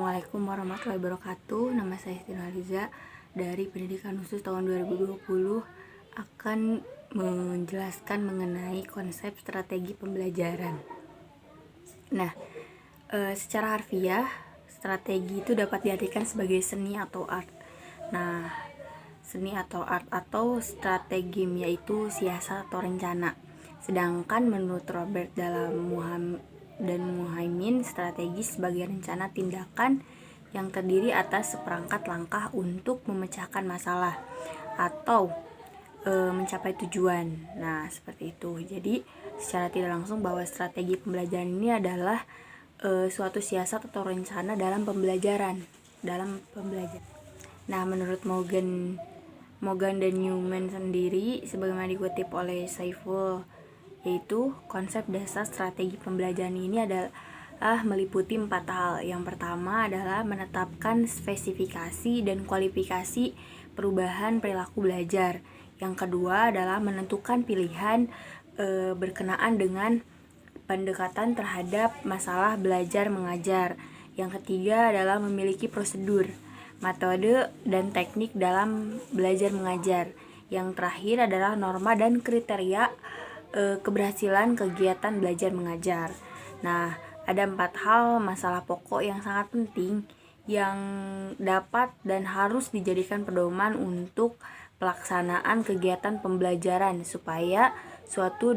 Assalamualaikum warahmatullahi wabarakatuh. Nama saya Tina Liza dari Pendidikan Khusus tahun 2020 akan menjelaskan mengenai konsep strategi pembelajaran. Nah, secara harfiah, strategi itu dapat diartikan sebagai seni atau art. Nah, seni atau art atau strategi yaitu siasat atau rencana. Sedangkan menurut Robert dalam Muhaimin, strategi sebagai rencana tindakan yang terdiri atas seperangkat langkah untuk memecahkan masalah atau mencapai tujuan. Nah, seperti itu. Jadi, secara tidak langsung bahwa strategi pembelajaran ini adalah suatu siasat atau rencana dalam pembelajaran. Nah, menurut Morgan dan Newman sendiri, sebagaimana dikutip oleh Saiful, yaitu konsep dasar strategi pembelajaran ini adalah meliputi 4 hal. Yang pertama adalah menetapkan spesifikasi dan kualifikasi perubahan perilaku belajar. Yang kedua adalah menentukan pilihan berkenaan dengan pendekatan terhadap masalah belajar mengajar. Yang ketiga adalah memiliki prosedur, metode, dan teknik dalam belajar mengajar. Yang terakhir adalah norma dan kriteria keberhasilan kegiatan belajar mengajar. Nah, ada 4 hal masalah pokok yang sangat penting yang dapat dan harus dijadikan pedoman untuk pelaksanaan kegiatan pembelajaran supaya sesuatu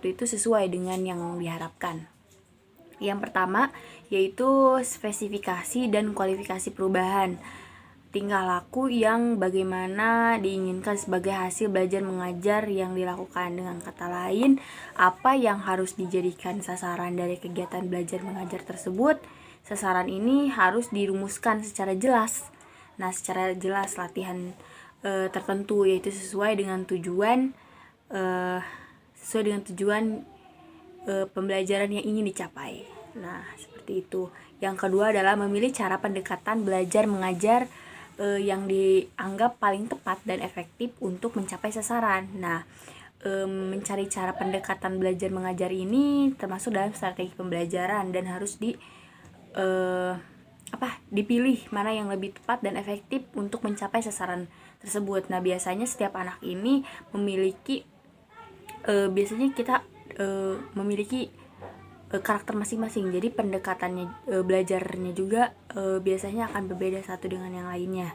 itu sesuai dengan yang diharapkan. Yang pertama yaitu spesifikasi dan kualifikasi perubahan tingkah laku yang bagaimana diinginkan sebagai hasil belajar mengajar yang dilakukan. Dengan kata lain, apa yang harus dijadikan sasaran dari kegiatan belajar mengajar tersebut. Sasaran ini harus dirumuskan secara jelas. Nah, secara jelas latihan tertentu, yaitu sesuai dengan tujuan pembelajaran yang ingin dicapai. Nah, seperti itu. Yang kedua adalah memilih cara pendekatan belajar mengajar yang dianggap paling tepat dan efektif untuk mencapai sasaran. Nah, mencari cara pendekatan belajar mengajar ini termasuk dalam strategi pembelajaran dan harus dipilih mana yang lebih tepat dan efektif untuk mencapai sasaran tersebut. Nah, biasanya setiap anak ini memiliki karakter masing-masing. Jadi pendekatannya belajarnya juga biasanya akan berbeda satu dengan yang lainnya.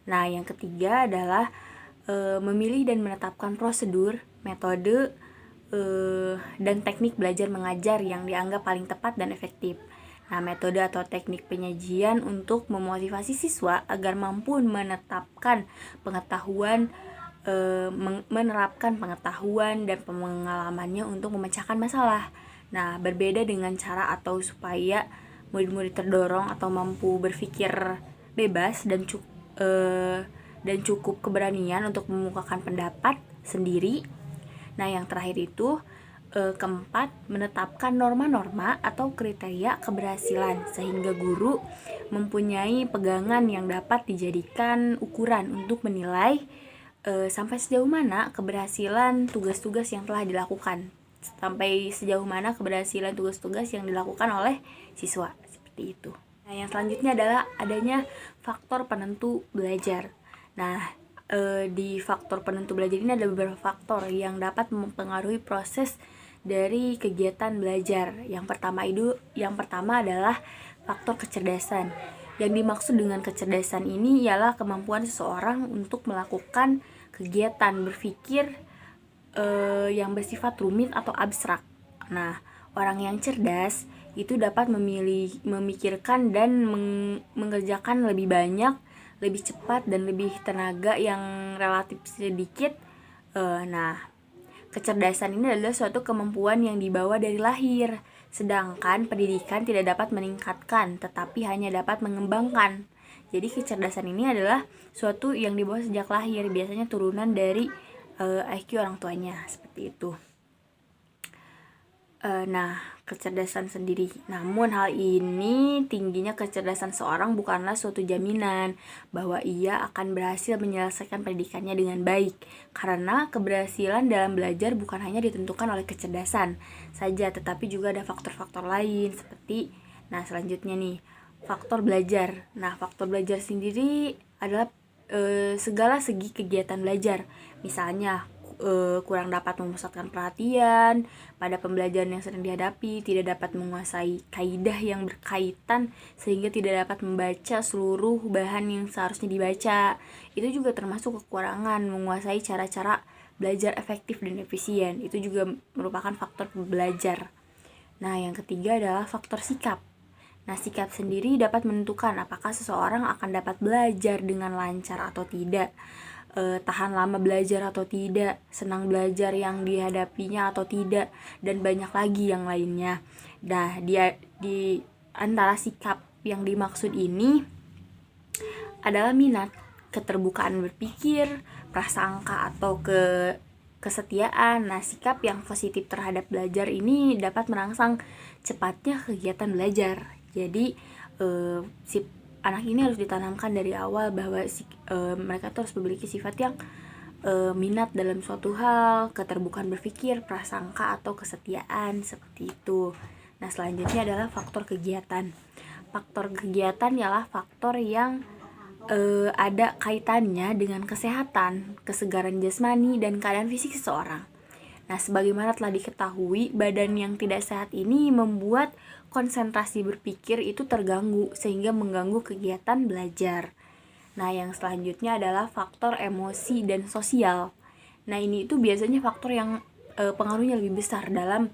Nah, yang ketiga adalah memilih dan menetapkan prosedur, metode, dan teknik belajar mengajar yang dianggap paling tepat dan efektif. Nah, metode atau teknik penyajian untuk memotivasi siswa agar mampu menerapkan pengetahuan dan pengalamannya untuk memecahkan masalah. Nah, berbeda dengan cara atau supaya murid-murid terdorong atau mampu berpikir bebas dan cukup keberanian untuk mengemukakan pendapat sendiri. Nah, yang terakhir itu keempat, menetapkan norma-norma atau kriteria keberhasilan sehingga guru mempunyai pegangan yang dapat dijadikan ukuran untuk menilai sampai sejauh mana keberhasilan tugas-tugas yang telah dilakukan. Sampai sejauh mana keberhasilan tugas-tugas yang dilakukan oleh siswa, seperti itu. Nah, yang selanjutnya adalah adanya faktor penentu belajar. Nah, di faktor penentu belajar ini ada beberapa faktor yang dapat mempengaruhi proses dari kegiatan belajar. Yang pertama adalah faktor kecerdasan. Yang dimaksud dengan kecerdasan ini ialah kemampuan seseorang untuk melakukan kegiatan berpikir yang bersifat rumit atau abstrak. Nah, orang yang cerdas itu dapat memikirkan dan mengerjakan lebih banyak, lebih cepat dan lebih tenaga yang relatif sedikit. Nah, kecerdasan ini adalah suatu kemampuan yang dibawa dari lahir, sedangkan pendidikan tidak dapat meningkatkan, tetapi hanya dapat mengembangkan. Jadi kecerdasan ini adalah suatu yang dibawa sejak lahir, biasanya turunan dari IQ orang tuanya, seperti itu. Nah, kecerdasan sendiri. Namun hal ini, tingginya kecerdasan seorang bukanlah suatu jaminan bahwa ia akan berhasil menyelesaikan pendidikannya dengan baik. Karena keberhasilan dalam belajar bukan hanya ditentukan oleh kecerdasan saja, tetapi juga ada faktor-faktor lain seperti, nah selanjutnya nih, faktor belajar. Nah, faktor belajar sendiri adalah segala segi kegiatan belajar. Misalnya kurang dapat memusatkan perhatian pada pembelajaran yang sedang dihadapi, tidak dapat menguasai kaidah yang berkaitan sehingga tidak dapat membaca seluruh bahan yang seharusnya dibaca. Itu juga termasuk kekurangan menguasai cara-cara belajar efektif dan efisien. Itu juga merupakan faktor belajar. Nah, yang ketiga adalah faktor sikap. Nah, sikap sendiri dapat menentukan apakah seseorang akan dapat belajar dengan lancar atau tidak, tahan lama belajar atau tidak, senang belajar yang dihadapinya atau tidak, dan banyak lagi yang lainnya. Nah, di antara sikap yang dimaksud ini adalah minat, keterbukaan berpikir, prasangka atau kesetiaan. Nah, sikap yang positif terhadap belajar ini dapat merangsang cepatnya kegiatan belajar. Jadi si anak ini harus ditanamkan dari awal bahwa mereka harus memiliki sifat yang minat dalam suatu hal, keterbukaan berpikir, prasangka atau kesetiaan, seperti itu. Nah, selanjutnya adalah faktor kegiatan. Faktor kegiatan ialah faktor yang ada kaitannya dengan kesehatan, kesegaran jasmani, dan keadaan fisik seseorang. Nah, sebagaimana telah diketahui, badan yang tidak sehat ini membuat konsentrasi berpikir itu terganggu sehingga mengganggu kegiatan belajar. Nah, yang selanjutnya adalah faktor emosi dan sosial. Nah, ini itu biasanya faktor yang pengaruhnya lebih besar dalam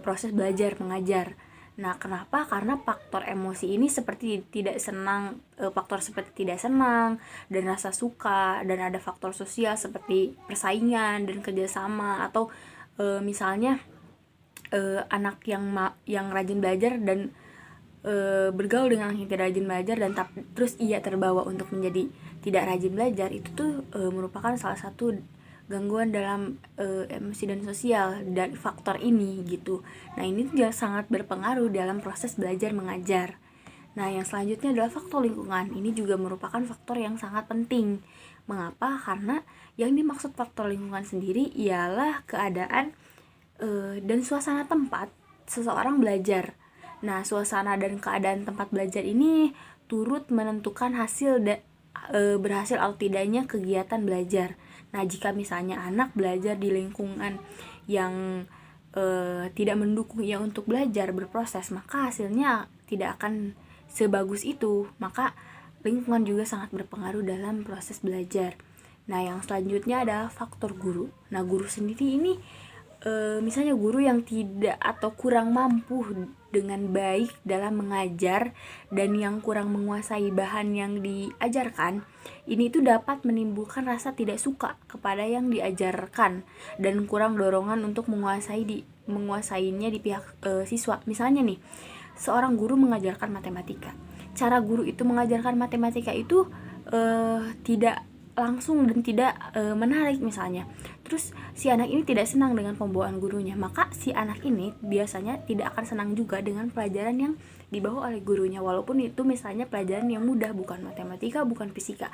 proses belajar mengajar. Nah, kenapa? Karena faktor emosi ini seperti tidak senang, faktor seperti tidak senang dan rasa suka, dan ada faktor sosial seperti persaingan dan kerjasama, atau misalnya anak yang rajin belajar dan bergaul dengan anak yang tidak rajin belajar dan terus ia terbawa untuk menjadi tidak rajin belajar, itu tuh merupakan salah satu gangguan dalam emosi dan sosial dari faktor ini gitu. Nah, ini juga sangat berpengaruh dalam proses belajar mengajar. Nah, yang selanjutnya adalah faktor lingkungan. Ini juga merupakan faktor yang sangat penting. Mengapa? Karena yang dimaksud faktor lingkungan sendiri ialah keadaan dan suasana tempat seseorang belajar. Nah, suasana dan keadaan tempat belajar ini turut menentukan berhasil atau tidaknya kegiatan belajar. Nah, jika misalnya anak belajar di lingkungan yang tidak mendukung ia untuk belajar berproses, maka hasilnya tidak akan sebagus itu. Maka lingkungan juga sangat berpengaruh dalam proses belajar. Nah, yang selanjutnya adalah faktor guru. Nah, guru sendiri ini misalnya guru yang tidak atau kurang mampu dengan baik dalam mengajar dan yang kurang menguasai bahan yang diajarkan, ini itu dapat menimbulkan rasa tidak suka kepada yang diajarkan dan kurang dorongan untuk menguasainya di pihak siswa. Misalnya nih, seorang guru mengajarkan matematika. Cara guru itu mengajarkan matematika itu tidak langsung dan tidak menarik misalnya. Terus si anak ini tidak senang dengan pembawaan gurunya, maka si anak ini biasanya tidak akan senang juga dengan pelajaran yang dibawa oleh gurunya, walaupun itu misalnya pelajaran yang mudah, bukan matematika, bukan fisika.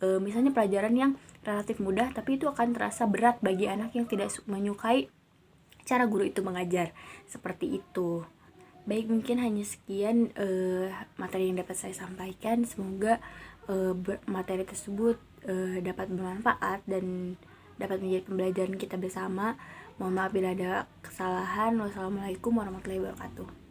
Misalnya pelajaran yang relatif mudah, tapi itu akan terasa berat bagi anak yang tidak menyukai cara guru itu mengajar. Seperti itu. Baik, mungkin hanya sekian materi yang dapat saya sampaikan. Semoga materi tersebut dapat bermanfaat dan dapat menjadi pembelajaran kita bersama. Mohon maaf bila ada kesalahan. Wassalamualaikum warahmatullahi wabarakatuh.